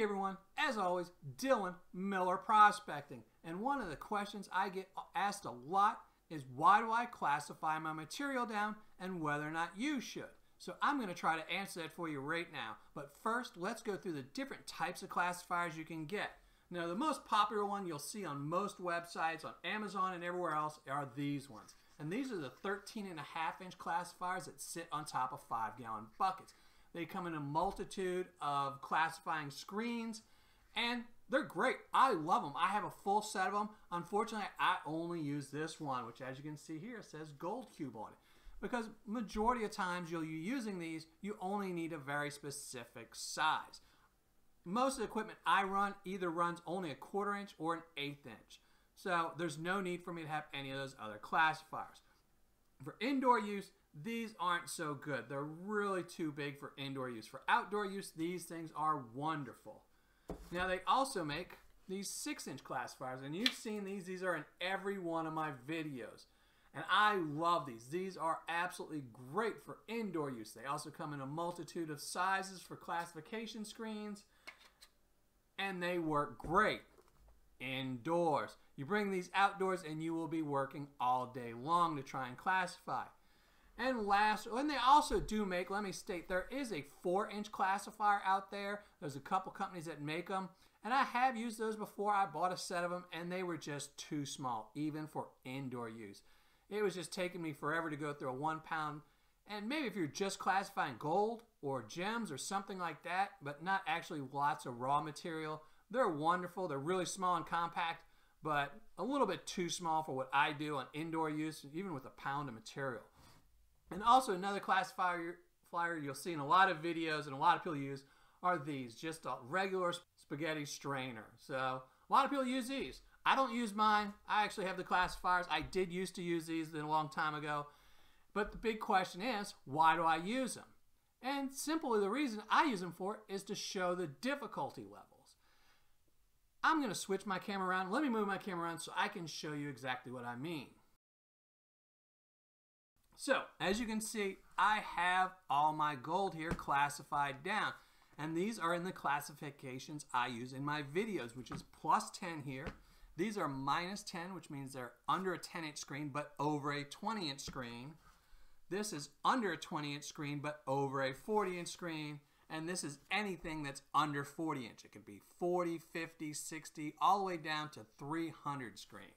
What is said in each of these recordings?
everyone, as always, Dylan Miller Prospecting. And one of the questions I get asked a lot is why do I classify my material down and whether or not you should. So I'm going to try to answer that for you right now. But first, let's go through the different types of classifiers you can get. Now, the most popular one you'll see on most websites, on Amazon and everywhere else, are these ones. And these are the 13.5-inch classifiers that sit on top of 5-gallon buckets. They come in a multitude of classifying screens, and they're great. I love them. I have a full set of them. Unfortunately, I only use this one, which as you can see here says Gold Cube on it. Because majority of times you'll be using these, you only need a very specific size. Most of the equipment I run either runs only a 1/4 inch or an 1/8 inch. So there's no need for me to have any of those other classifiers. For indoor use, these aren't so good. They're really too big for indoor use. For outdoor use, these things are wonderful. Now they also make these 6-inch classifiers, and you've seen these. These are in every one of my videos. And I love these. These are absolutely great for indoor use. They also come in a multitude of sizes for classification screens, and they work great indoors. You bring these outdoors and you will be working all day long to try and classify. And last, and they also do make, let me state, there is a 4-inch classifier out there. There's a couple companies that make them, and I have used those before. I bought a set of them, and they were just too small, even for indoor use. It was just taking me forever to go through a 1-pound, and maybe if you're just classifying gold or gems or something like that, but not actually lots of raw material, they're wonderful. They're really small and compact, but a little bit too small for what I do on indoor use, even with a pound of material. And also another classifier you'll see in a lot of videos and a lot of people use are these, just a regular spaghetti strainer. So a lot of people use these. I don't use mine. I actually have the classifiers. I did used to use these a long time ago. But the big question is, why do I use them? And simply the reason I use them for is to show the difficulty levels. I'm going to switch my camera around. Let me move my camera around so I can show you exactly what I mean. So, as you can see, I have all my gold here classified down. And these are in the classifications I use in my videos, which is +10 here. These are -10, which means they're under a 10-inch screen, but over a 20-inch screen. This is under a 20-inch screen, but over a 40-inch screen. And this is anything that's under 40-inch. It could be 40, 50, 60, all the way down to 300 screen.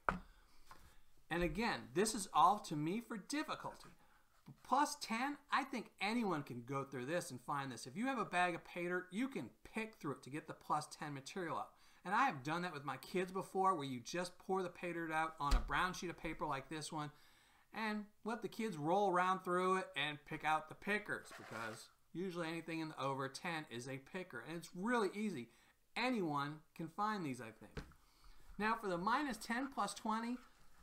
And again, this is all to me for difficulty. +10, I think anyone can go through this and find this. If you have a bag of Paydirt, you can pick through it to get the +10 material out. And I have done that with my kids before, where you just pour the Paydirt out on a brown sheet of paper like this one and let the kids roll around through it and pick out the pickers, because usually anything in the over 10 is a picker. And it's really easy. Anyone can find these, I think. Now for the -10 +20,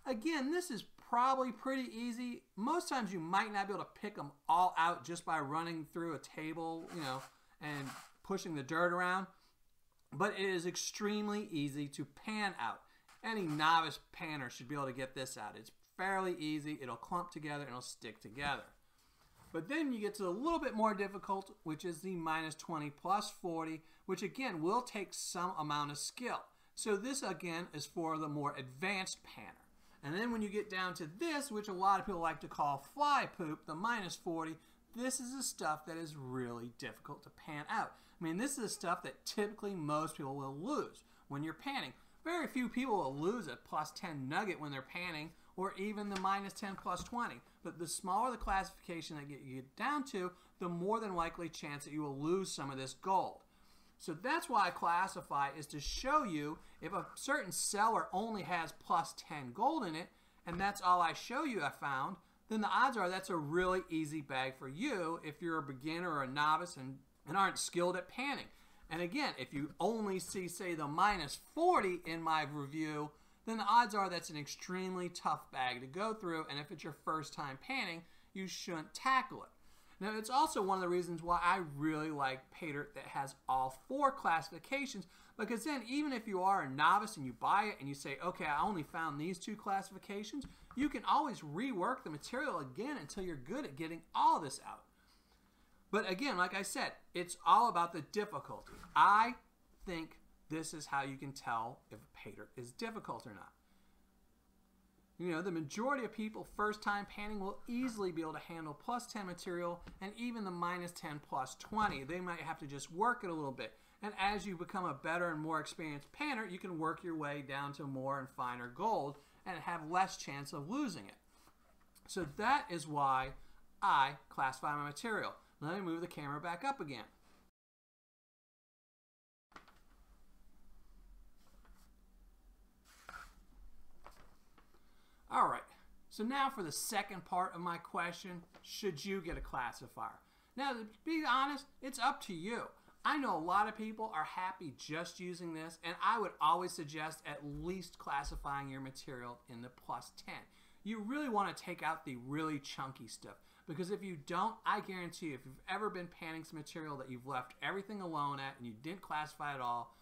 again, this is probably pretty easy. Most times you might not be able to pick them all out just by running through a table, and pushing the dirt around. But it is extremely easy to pan out. Any novice panner should be able to get this out. It's fairly easy. It'll clump together and it'll stick together. But then you get to a little bit more difficult, which is the -20 +40, which again will take some amount of skill. So this again is for the more advanced panner. And then when you get down to this, which a lot of people like to call fly poop, the -40, this is the stuff that is really difficult to pan out. I mean, this is the stuff that typically most people will lose when you're panning. Very few people will lose a +10 nugget when they're panning, or even the -10 +20. But the smaller the classification that you get down to, the more than likely chance that you will lose some of this gold. So that's why I classify, is to show you if a certain seller only has +10 gold in it, and that's all I show you I found, then the odds are that's a really easy bag for you if you're a beginner or a novice and aren't skilled at panning. And again, if you only see, say, the -40 in my review, then the odds are that's an extremely tough bag to go through, and if it's your first time panning, you shouldn't tackle it. Now, it's also one of the reasons why I really like Paydirt that has all 4 classifications, because then even if you are a novice and you buy it and you say, okay, I only found these 2 classifications, you can always rework the material again until you're good at getting all this out. But again, like I said, it's all about the difficulty. I think this is how you can tell if Paydirt is difficult or not. You know, the majority of people first time panning will easily be able to handle +10 material and even the -10 +20. They might have to just work it a little bit. And as you become a better and more experienced panner, you can work your way down to more and finer gold and have less chance of losing it. So that is why I classify my material. Let me move the camera back up again. All right, so now for the second part of my question, should you get a classifier? Now, to be honest, it's up to you. I know a lot of people are happy just using this, and I would always suggest at least classifying your material in the +10. You really want to take out the really chunky stuff, because if you don't, I guarantee you, if you've ever been panning some material that you've left everything alone at and you didn't classify at all,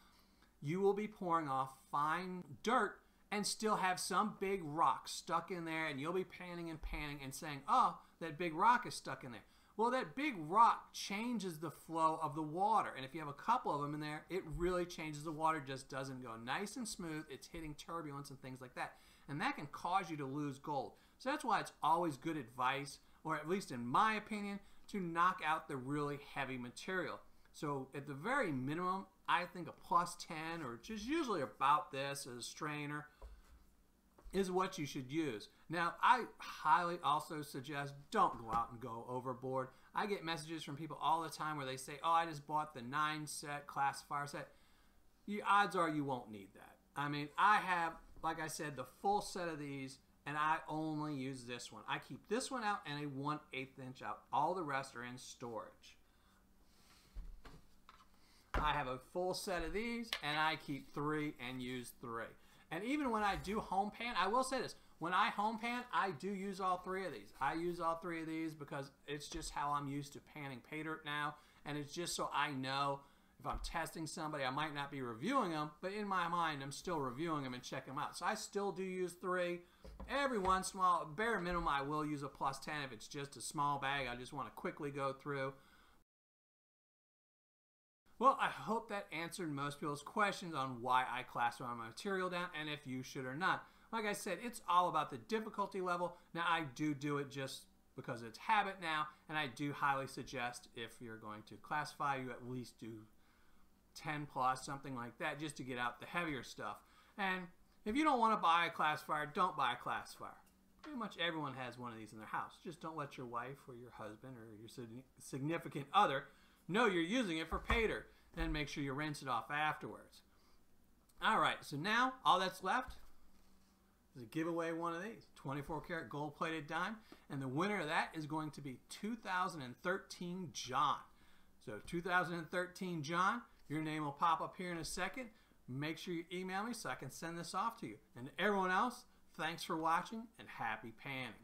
you will be pouring off fine dirt and still have some big rock stuck in there, and you'll be panning and saying, oh, that big rock is stuck in there. Well, that big rock changes the flow of the water, and if you have a couple of them in there, it really changes the water. Just doesn't go nice and smooth. It's hitting turbulence and things like that, and that can cause you to lose gold. So that's why it's always good advice, or at least in my opinion, to knock out the really heavy material. So at the very minimum, I think a +10, or just usually about this as a strainer, is what you should use. Now, I highly also suggest don't go out and go overboard. I get messages from people all the time where they say, oh, I just bought the 9-set classifier set. The odds are you won't need that. I mean, I have, like I said, the full set of these, and I only use this one. I keep this one out and a 1/8 inch out. All the rest are in storage. I have a full set of these, and I keep 3 and use 3. And even when I do home pan, I will say this, when I home pan, I do use all 3 of these. I use all 3 of these because it's just how I'm used to panning Paydirt now, and it's just so I know if I'm testing somebody, I might not be reviewing them, but in my mind, I'm still reviewing them and checking them out. So I still do use 3. Every once in a while, bare minimum, I will use a +10 if it's just a small bag. I just want to quickly go through. Well, I hope that answered most people's questions on why I classify my material down and if you should or not. Like I said, it's all about the difficulty level. Now, I do it just because it's habit now, and I do highly suggest if you're going to classify, you at least do 10 plus, something like that, just to get out the heavier stuff. And if you don't want to buy a classifier, don't buy a classifier. Pretty much everyone has one of these in their house. Just don't let your wife or your husband or your significant other know you're using it for Paydirt, and make sure you rinse it off afterwards. All right, so now all that's left is to give away one of these 24 karat gold plated dime, and the winner of that is going to be 2013 John. So 2013 John, your name will pop up here in a second. Make sure you email me so I can send this off to you. And to everyone else, thanks for watching and happy panning.